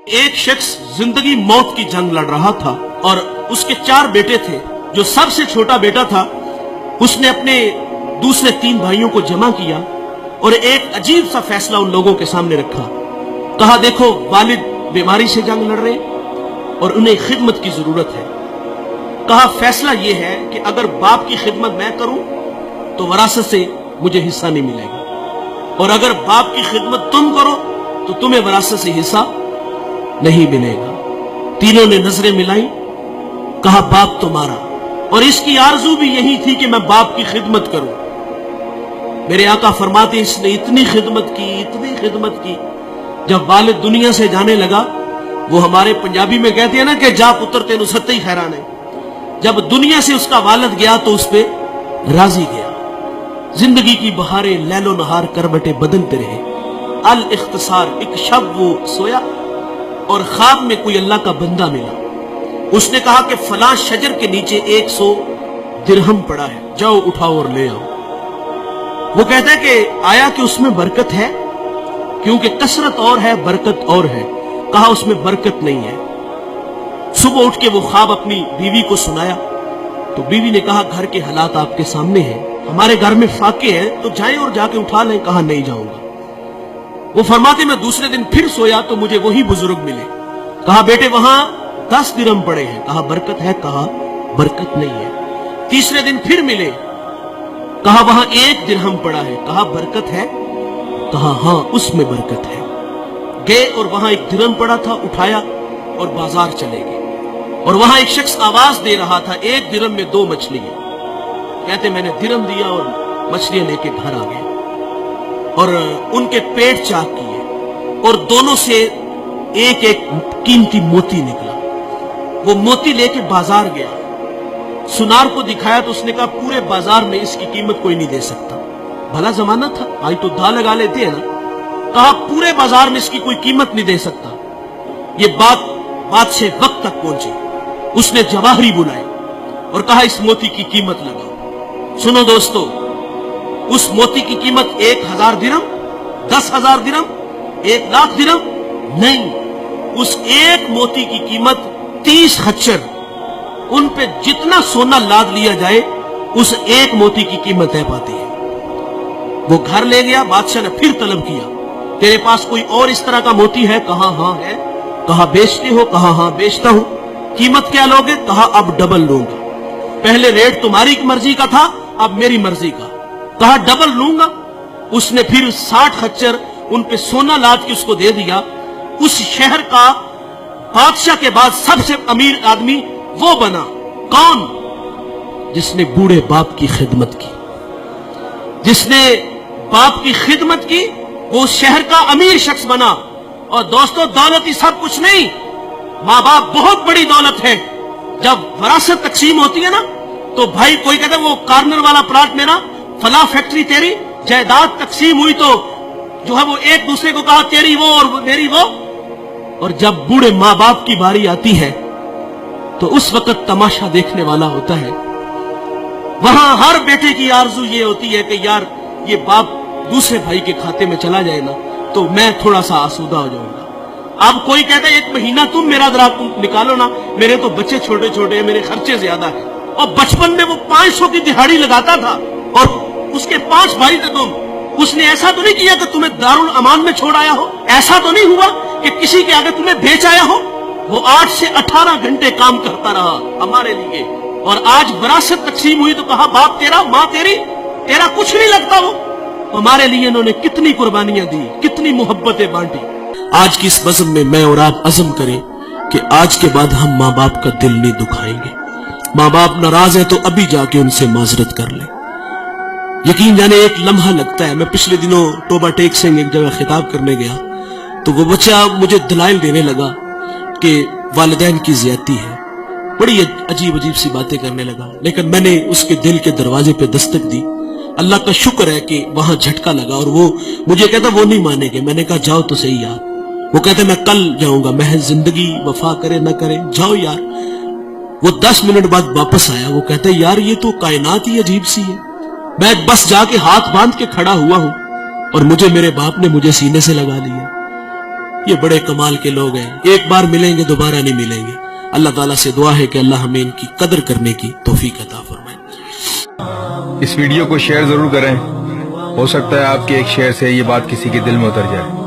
ایک شخص زندگی موت کی جنگ لڑ رہا تھا اور اس کے 4 بیٹے تھے. جو سب سے چھوٹا بیٹا تھا اس نے اپنے دوسرے 3 بھائیوں کو جمع کیا اور ایک عجیب سا فیصلہ ان لوگوں کے سامنے رکھا. کہا دیکھو والد بیماری سے جنگ لڑ رہے اور انہیں خدمت کی ضرورت ہے. کہا فیصلہ یہ ہے کہ اگر باپ کی خدمت میں کروں تو وراثت سے مجھے حصہ نہیں ملے گا، اور اگر باپ کی خدمت تم کرو تو تمہیں وراثت سے حصہ نہیں ملے گا. تینوں نے نظریں ملائیں. کہا باپ تمہارا، اور اس کی آرزو بھی یہی تھی کہ میں باپ کی خدمت کروں. میرے آقا فرماتے اس نے اتنی خدمت کی، جب والد دنیا سے جانے لگا، وہ ہمارے پنجابی میں کہتے ہیں نا کہ جا پتر تینو ستے ہی خیران ہے. جب دنیا سے اس کا والد گیا تو اس پہ راضی گیا. زندگی کی بہاریں لیل و نہار کروٹیں بدلتے رہے. الاختصار، ایک شب وہ سویا اور خواب میں کوئی اللہ کا بندہ ملا. اس نے کہا کہ فلاں شجر کے نیچے 100 درہم پڑا ہے، جاؤ اٹھاؤ اور لے آؤ. وہ کہتا ہے کہ آیا کہ اس میں برکت ہے؟ کیونکہ کثرت اور ہے برکت اور ہے. کہا اس میں برکت نہیں ہے. صبح اٹھ کے وہ خواب اپنی بیوی کو سنایا تو بیوی نے کہا گھر کے حالات آپ کے سامنے ہیں، ہمارے گھر میں فاقے ہیں، تو جائیں اور جا کے اٹھا لیں. کہا نہیں جاؤں گا. وہ فرماتے میں دوسرے دن پھر سویا تو مجھے وہی بزرگ ملے. کہا بیٹے وہاں 10 درہم پڑے ہیں. کہا برکت ہے؟ کہا برکت نہیں ہے. تیسرے دن پھر ملے. کہا وہاں 1 درہم پڑا ہے. کہا برکت ہے؟ کہا ہاں اس میں برکت ہے. گئے اور وہاں 1 درہم پڑا تھا، اٹھایا اور بازار چلے گئے. اور وہاں ایک شخص آواز دے رہا تھا 1 درہم میں 2 مچھلیاں. کہتے میں نے درہم دیا اور مچھلیاں لے کے گھر آ گئے اور ان کے پیٹ چاک کیے اور دونوں سے ایک قیمتی موتی نکلا. وہ موتی لے کے بازار گیا، سنار کو دکھایا تو اس نے کہا پورے بازار میں اس کی قیمت کوئی نہیں دے سکتا. بھلا زمانہ تھا، آج تو دھا لگا لیتے ہیں نا. کہا پورے بازار میں اس کی کوئی قیمت نہیں دے سکتا. یہ بات سے وقت تک پہنچی. اس نے جواہری بلائے اور کہا اس موتی کی قیمت لگاؤ. سنو دوستو، اس موتی کی قیمت 1000 درہم، 10,000 درہم، 1,00,000 درہم نہیں. اس ایک موتی کی قیمت 30 خچر. ان پہ جتنا سونا لاد لیا جائے اس ایک موتی کی قیمت طے پاتی ہے. وہ گھر لے گیا. بادشاہ نے پھر طلب کیا تیرے پاس کوئی اور اس طرح کا موتی ہے؟ کہا ہاں ہے. کہا بیچتے ہو؟ کہا ہاں بیچتا ہوں. قیمت کیا لوگے؟ کہا اب ڈبل لوں گا. پہلے ریٹ تمہاری مرضی کا تھا، اب میری مرضی کا. کہا ڈبل لوں گا. اس نے پھر 60 خچر ان پہ سونا لاد کے اس کو دے دیا. اس شہر کا بادشاہ کے بعد سب سے امیر آدمی وہ بنا. کون؟ جس نے بوڑھے باپ کی خدمت کی. جس نے باپ کی خدمت کی وہ اس شہر کا امیر شخص بنا. اور دوستو دولت ہی سب کچھ نہیں، ماں باپ بہت بڑی دولت ہے. جب وراثت تقسیم ہوتی ہے نا تو بھائی کوئی کہتا ہے وہ کارنر والا پلاٹ میرا، فلاں فیکٹری تیری. جائیداد تقسیم ہوئی تو جو ہے وہ ایک دوسرے کو کہا تیری وہ اور میری وہ. اور جب بوڑھے ماں باپ کی باری آتی ہے تو اس وقت تماشا دیکھنے والا ہوتا ہے. وہاں ہر بیٹے کی آرزو یہ ہوتی ہے کہ یار یہ باپ دوسرے بھائی کے کھاتے میں چلا جائے نا تو میں تھوڑا سا آسودہ ہو جاؤں گا. اب کوئی کہتا ہے 1 مہینہ تم میرا ذرا نکالو نا، میرے تو بچے چھوٹے چھوٹے ہیں، میرے خرچے زیادہ ہیں. اور بچپن میں وہ 500 کی دہاڑی لگاتا تھا اور اس کے 5 بھائی تھے تم. اس نے ایسا تو نہیں کیا کہ تمہیں دارالامان میں چھوڑ آیا ہو. ایسا تو نہیں ہوا کہ کسی کے آگے تمہیں بیچ آیا ہو. وہ 8 سے 18 گھنٹے کام کرتا رہا ہمارے لیے. اور آج وراثت تقسیم ہوئی تو کہا باپ تیرا، ماں تیری، تیرا کچھ نہیں لگتا. وہ ہمارے لیے انہوں نے کتنی قربانیاں دی، کتنی محبتیں بانٹی. آج کی اس بزم میں میں اور آپ عزم کریں کہ آج کے بعد ہم ماں باپ کا دل نہیں دکھائیں گے. ماں باپ ناراض ہیں تو ابھی جا کے ان سے معذرت کر لیں. یقین جانے ایک لمحہ لگتا ہے. میں پچھلے دنوں توبہ ٹیک سنگھ ایک جگہ خطاب کرنے گیا تو وہ بچہ مجھے دلائل دینے لگا کہ والدین کی زیادتی ہے. بڑی عجیب سی باتیں کرنے لگا. لیکن میں نے اس کے دل کے دروازے پہ دستک دی. اللہ کا شکر ہے کہ وہاں جھٹکا لگا اور وہ مجھے کہتا وہ نہیں مانے گے. میں نے کہا جاؤ تو صحیح یار. وہ کہتے میں کل جاؤں گا، محض زندگی وفا کرے نہ کرے جاؤ یار. وہ 10 منٹ بعد واپس آیا. وہ کہتا ہے یار یہ تو کائنات ہی عجیب سی ہے. میں بس جا کے ہاتھ باندھ کے کھڑا ہوا ہوں اور مجھے میرے باپ نے مجھے سینے سے لگا لیا. یہ بڑے کمال کے لوگ ہیں، ایک بار ملیں گے دوبارہ نہیں ملیں گے۔ اللہ تعالیٰ سے دعا ہے کہ اللہ ہمیں ان کی قدر کرنے کی توفیق عطا فرمائے۔ اس ویڈیو کو شیئر ضرور کریں، ہو سکتا ہے آپ کے ایک شیئر سے یہ بات کسی کے دل میں اتر جائے۔